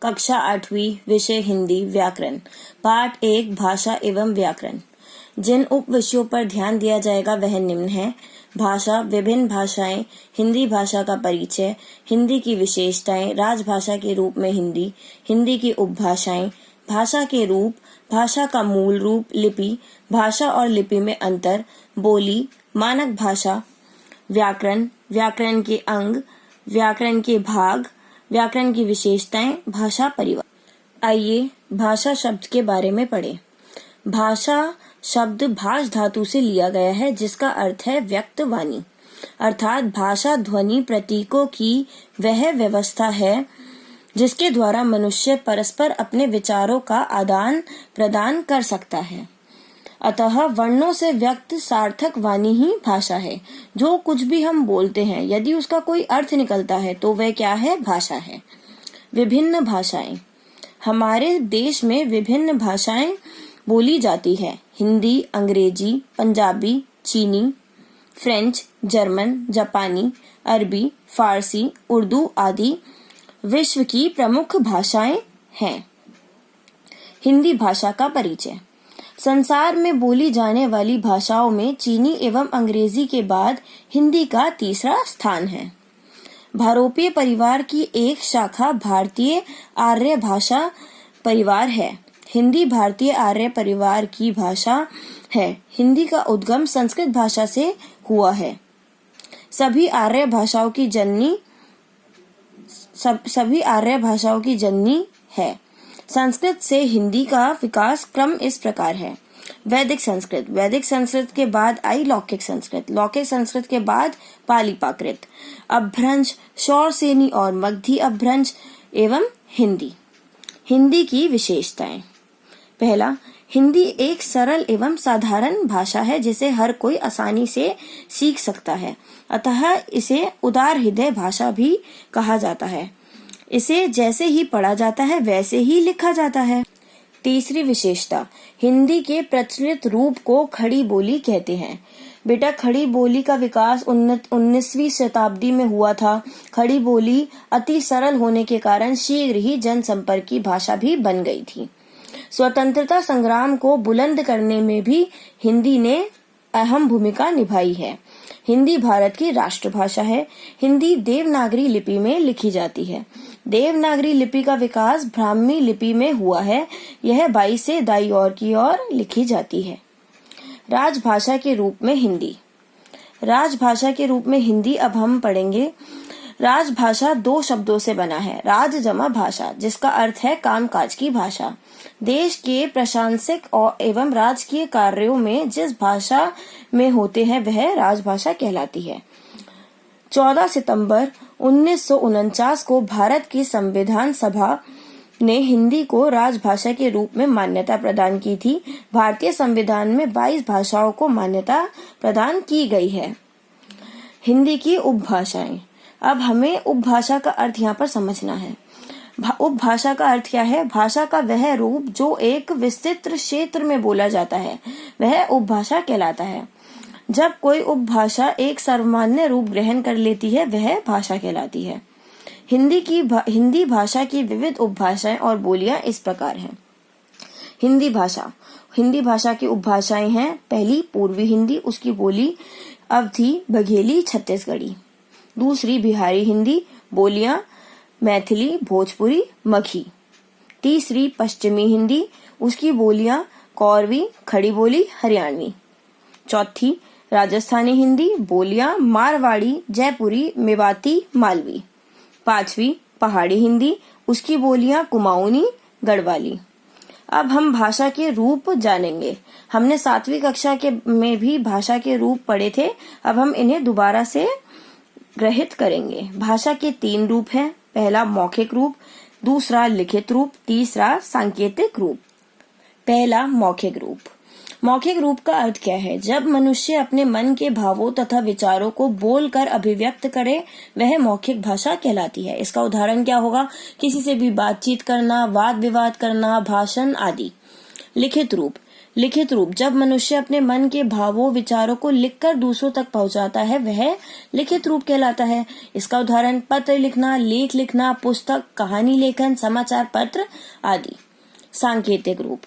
कक्षा 8वीं, विषय हिंदी, व्याकरण, पाठ 1, भाषा एवं व्याकरण। जिन उप विषयों पर ध्यान दिया जाएगा वह निम्न है: भाषा, विभिन्न भाषाएं, हिंदी भाषा का परिचय, हिंदी की विशेषताएं, राजभाषा के रूप में हिंदी, हिंदी की उपभाषाएं, भाषा के रूप, भाषा का मूल रूप, लिपि, भाषा और लिपि में अंतर, बोली, मानक भाषा, व्याकरण, व्याकरण के अंग, व्याकरण के भाग, व्याकरण की विशेषताएं, भाषा परिवार। आइए भाषा शब्द के बारे में पढ़ें। भाषा शब्द भाष धातु से लिया गया है, जिसका अर्थ है व्यक्त वाणी, अर्थात भाषा ध्वनि प्रतीकों की वह व्यवस्था है जिसके द्वारा मनुष्य परस्पर अपने विचारों का आदान प्रदान कर सकता है। अतः वर्णों से व्यक्त सार्थक वाणी ही भाषा है। जो कुछ भी हम बोलते हैं, यदि उसका कोई अर्थ निकलता है तो वह क्या है? भाषा है। विभिन्न भाषाएं। हमारे देश में विभिन्न भाषाएं बोली जाती है। हिंदी, अंग्रेजी, पंजाबी, चीनी, फ्रेंच, जर्मन, जापानी, अरबी, फारसी, उर्दू आदि विश्व की प्रमुख भाषाएं हैं। हिंदी भाषा का परिचय। संसार में बोली जाने वाली भाषाओं में चीनी एवं अंग्रेजी के बाद हिंदी का तीसरा स्थान है। भारोपीय परिवार की एक शाखा भारतीय आर्य भाषा परिवार है। हिंदी भारतीय आर्य परिवार की भाषा है। हिंदी का उद्गम संस्कृत भाषा से हुआ है। सभी आर्य भाषाओं की जननी है। संस्कृत से हिंदी का विकास क्रम इस प्रकार है: वैदिक संस्कृत, वैदिक संस्कृत के बाद आई लौकिक संस्कृत, लौकिक संस्कृत के बाद पाली प्राकृत, अपभ्रंश, शौरसेनी और मगधी अपभ्रंश एवं हिंदी। हिंदी की विशेषताएं। पहला, हिंदी एक सरल एवं साधारण भाषा है जिसे हर कोई आसानी से सीख सकता है, अतः इसे उदार हृदय भाषा भी कहा जाता है। इसे जैसे ही पढ़ा जाता है वैसे ही लिखा जाता है। तीसरी विशेषता, हिंदी के प्रचलित रूप को खड़ी बोली कहते हैं। बेटा, खड़ी बोली का विकास 19वीं शताब्दी में हुआ था। खड़ी बोली अति सरल होने के कारण शीघ्र ही जनसंपर्क की भाषा भी बन गई थी। स्वतंत्रता संग्राम को बुलंद करने में भी हिंदी ने अहम भूमिका निभाई है। हिंदी भारत की राष्ट्रभाषा है। हिंदी देवनागरी लिपि में लिखी जाती है। देवनागरी लिपि का विकास ब्राह्मी लिपि में हुआ है। यह बाई से दाई ओर की ओर लिखी जाती है। राजभाषा के रूप में हिंदी। राजभाषा के रूप में हिंदी अब हम पढ़ेंगे। राजभाषा दो शब्दों से बना है। राज जमा भाषा, जिसका अर्थ है कामकाज की भाषा। देश के प्रशासनिक और एवं राजकीय कार्यों में जिस भाषा में होते हैं वह राजभाषा कहलाती है। 14 सितंबर 1949 को भारत की संविधान सभा ने हिंदी को राजभाषा के रूप में मान्यता प्रदान की थी। भारतीय संविधान में 22 भाषाओं को मान्यता प्रदान की गई है। हिंदी की उपभाषाएं। अब हमें उपभाषा का अर्थ यहाँ पर समझना है। उपभाषा का अर्थ क्या है? भाषा का वह रूप जो एक विस्तृत क्षेत्र में बोला जाता है वह उपभाषा कहलाता है। जब कोई उपभाषा एक सर्वमान्य रूप ग्रहण कर लेती है वह भाषा कहलाती है। हिंदी भाषा की विविध उपभाषाएं और बोलियां इस प्रकार हैं। हिंदी भाषा की उपभाषाएं हैं: पहली पूर्वी हिंदी, उसकी बोली अवधी, बघेली, छत्तीसगढ़ी। दूसरी बिहारी हिंदी, बोलियां मैथिली, भोजपुरी, मगही। तीसरी पश्चिमी हिंदी, उसकी बोलियां कौरवी, खड़ी बोली, हरियाणवी। चौथी राजस्थानी हिंदी, बोलियां मारवाड़ी, जयपुरी, मेवाती, मालवी। पांचवी पहाड़ी हिंदी, उसकी बोलियां कुमाऊनी, गढ़वाली। अब हम भाषा के रूप जानेंगे। हमने 7वीं कक्षा में भी भाषा के रूप पढ़े थे। अब हम इन्हें दोबारा से ग्रहित करेंगे। भाषा के 3 रूप हैं। पहला मौखिक रूप, दूसरा लिखित रूप, तीसरा सांकेतिक रूप। पहला मौखिक रूप। मौखिक रूप का अर्थ क्या है? जब मनुष्य अपने मन के भावों तथा विचारों को बोलकर अभिव्यक्त करे वह मौखिक भाषा कहलाती है। इसका उदाहरण क्या होगा? किसी से भी बातचीत करना, वाद विवाद करना, भाषण आदि। लिखित रूप। लिखित रूप, जब मनुष्य अपने मन के भावों विचारों को लिखकर दूसरों तक पहुंचाता है वह लिखित रूप कहलाता है। इसका उदाहरण पत्र लिखना, लेख लिखना, पुस्तक, कहानी लेखन, समाचार पत्र आदि। सांकेतिक रूप,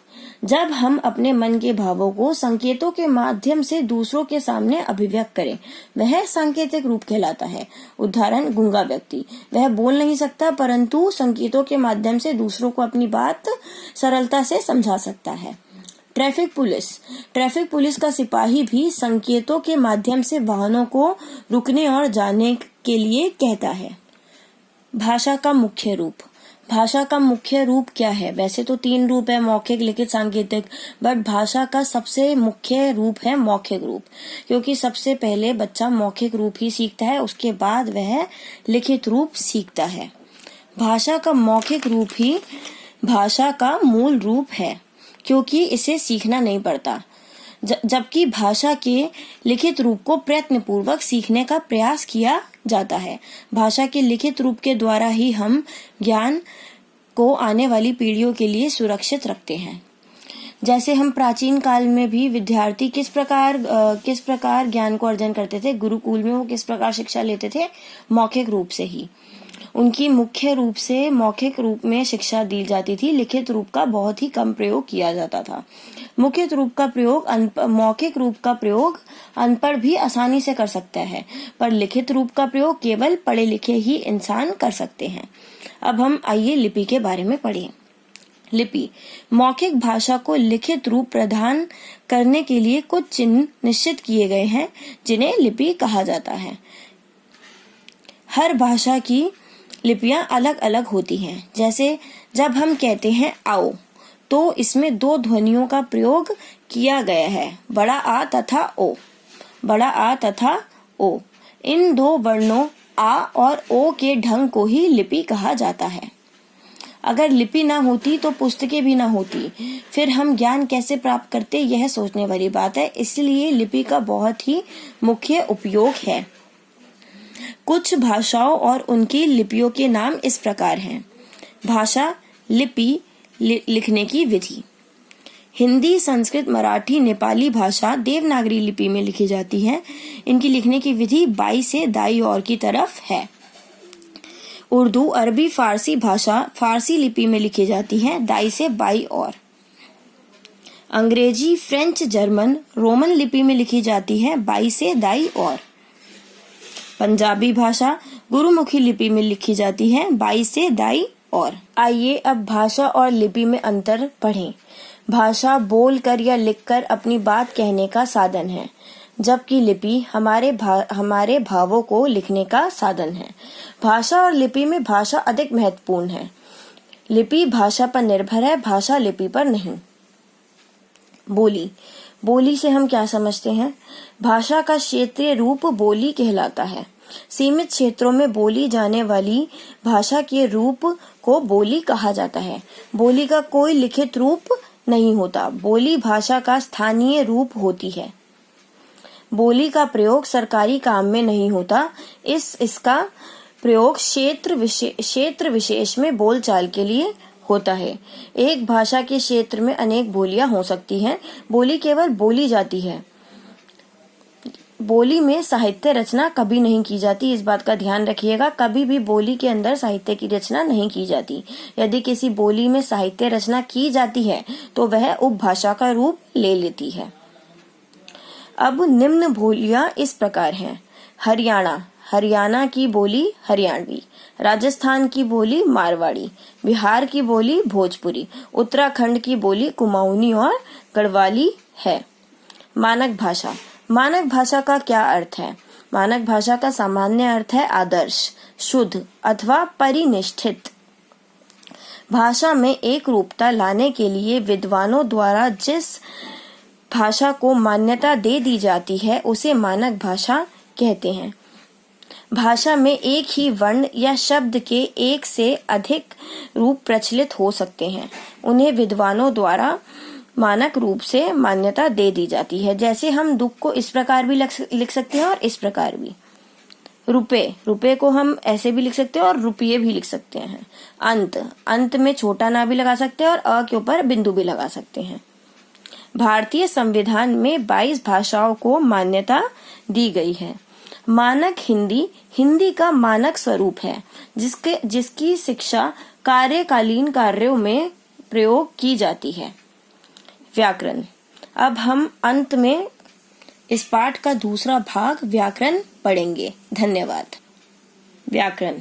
जब हम अपने मन के भावों को संकेतों के माध्यम से दूसरों के सामने अभिव्यक्त करें वह सांकेतिक रूप कहलाता है। उदाहरण गूंगा व्यक्ति, वह बोल नहीं सकता परंतु संकेतों के माध्यम से दूसरों को अपनी बात सरलता से समझा सकता है। ट्रैफिक पुलिस, ट्रैफिक पुलिस का सिपाही भी संकेतों के माध्यम से वाहनों को रुकने और जाने के लिए कहता है। भाषा का मुख्य रूप, भाषा का मुख्य रूप क्या है? वैसे तो 3 रूप है, मौखिक, लिखित, सांकेतिक, बट भाषा का सबसे मुख्य रूप है मौखिक रूप, क्योंकि सबसे पहले बच्चा मौखिक रूप ही सीखता है, उसके बाद वह लिखित रूप सीखता है। भाषा का मौखिक रूप ही भाषा का मूल रूप है, क्योंकि इसे सीखना नहीं पड़ता, जबकि भाषा के लिखित रूप को प्रयत्न पूर्वक सीखने का प्रयास किया जाता है। भाषा के लिखित रूप के द्वारा ही हम ज्ञान को आने वाली पीढ़ियों के लिए सुरक्षित रखते हैं। जैसे हम प्राचीन काल में भी विद्यार्थी किस प्रकार ज्ञान को अर्जन करते थे, गुरुकुल में वो किस प्रकार शिक्षा लेते थे, मौखिक रूप से ही। उनकी मुख्य रूप से मौखिक रूप में शिक्षा दी जाती थी, लिखित रूप का बहुत ही कम प्रयोग किया जाता था। मौखिक रूप का प्रयोग अनपढ़ भी आसानी से कर सकता है, पर लिखित रूप का प्रयोग केवल पढ़े लिखे ही इंसान कर सकते हैं। अब हम आइए लिपि के बारे में पढ़ें। लिपि, मौखिक भाषा को लिखित रूप प्रदान करने के लिए कुछ चिन्ह निश्चित किए गए हैं जिन्हें लिपि कहा जाता है। हर भाषा की लिपियां अलग अलग होती हैं। जैसे जब हम कहते हैं आओ, तो इसमें 2 ध्वनियों का प्रयोग किया गया है, बड़ा आ तथा ओ। बड़ा आ तथा ओ, इन 2 वर्णों आ और ओ के ढंग को ही लिपि कहा जाता है। अगर लिपि ना होती तो पुस्तकें भी ना होती, फिर हम ज्ञान कैसे प्राप्त करते, यह सोचने वाली बात है। इसलिए लिपि का बहुत ही मुख्य उपयोग है। कुछ भाषाओं और उनकी लिपियों के नाम इस प्रकार हैं। भाषा, लिपि, लिखने की विधि। हिंदी, संस्कृत, मराठी, नेपाली भाषा देवनागरी लिपि में लिखी जाती है। इनकी लिखने की विधि बाई से दाई ओर की तरफ है। उर्दू, अरबी, फारसी भाषा फारसी लिपि में लिखी जाती है, दाई से बाई ओर। अंग्रेजी, फ्रेंच, जर्मन, रोमन लिपि में लिखी जाती है, बाई से दाई ओर। पंजाबी भाषा गुरुमुखी लिपि में लिखी जाती है, बाई से दाई ओर। आइए अब भाषा और लिपि में अंतर पढ़ें। भाषा बोलकर या लिखकर अपनी बात कहने का साधन है, जबकि लिपि हमारे भावों को लिखने का साधन है। भाषा और लिपि में भाषा अधिक महत्वपूर्ण है। लिपि भाषा पर निर्भर है, भाषा लिपि पर नहीं। बोली, बोली से हम क्या समझते हैं? भाषा का क्षेत्रीय रूप बोली कहलाता है। सीमित क्षेत्रों में बोली जाने वाली भाषा के रूप को बोली कहा जाता है। बोली का कोई लिखित रूप नहीं होता, बोली भाषा का स्थानीय रूप होती है। बोली का प्रयोग सरकारी काम में नहीं होता, इसका प्रयोग क्षेत्र विशेष में बोलचाल के लिए होता है। एक भाषा के क्षेत्र में अनेक बोलियां हो सकती हैं। बोली केवल बोली जाती है। बोली में साहित्य रचना कभी नहीं की जाती, इस बात का ध्यान रखिएगा। कभी भी बोली के अंदर साहित्य की रचना नहीं की जाती। यदि किसी बोली में साहित्य रचना की जाती है तो वह उपभाषा का रूप ले लेती है। अब निम्न बोलियां इस प्रकार हैं। हरियाणा की बोली हरियाणवी, राजस्थान की बोली मारवाड़ी, बिहार की बोली भोजपुरी, उत्तराखंड की बोली कुमाऊनी और गढ़वाली है। मानक भाषा, मानक भाषा का क्या अर्थ है? मानक भाषा का सामान्य अर्थ है आदर्श, शुद्ध अथवा परिनिष्ठित। भाषा में एक रूपता लाने के लिए विद्वानों द्वारा जिस भाषा को मान्यता दे दी जाती है उसे मानक भाषा कहते हैं। भाषा में एक ही वर्ण या शब्द के एक से अधिक रूप प्रचलित हो सकते हैं, उन्हें विद्वानों द्वारा मानक रूप से मान्यता दे दी जाती है। जैसे हम दुख को इस प्रकार भी लिख सकते हैं और इस प्रकार भी। रुपए को हम ऐसे भी लिख सकते हैं और रुपये भी लिख सकते हैं। अंत में छोटा ना भी लगा सकते हैं और अ के ऊपर बिंदु भी लगा सकते हैं। भारतीय संविधान में 22 भाषाओं को मान्यता दी गई है। मानक हिंदी हिंदी का मानक स्वरूप है जिसकी शिक्षा कार्यकालीन कार्यों में प्रयोग की जाती है। व्याकरण। अब हम अंत में इस पाठ का दूसरा भाग व्याकरण पढ़ेंगे। धन्यवाद। व्याकरण।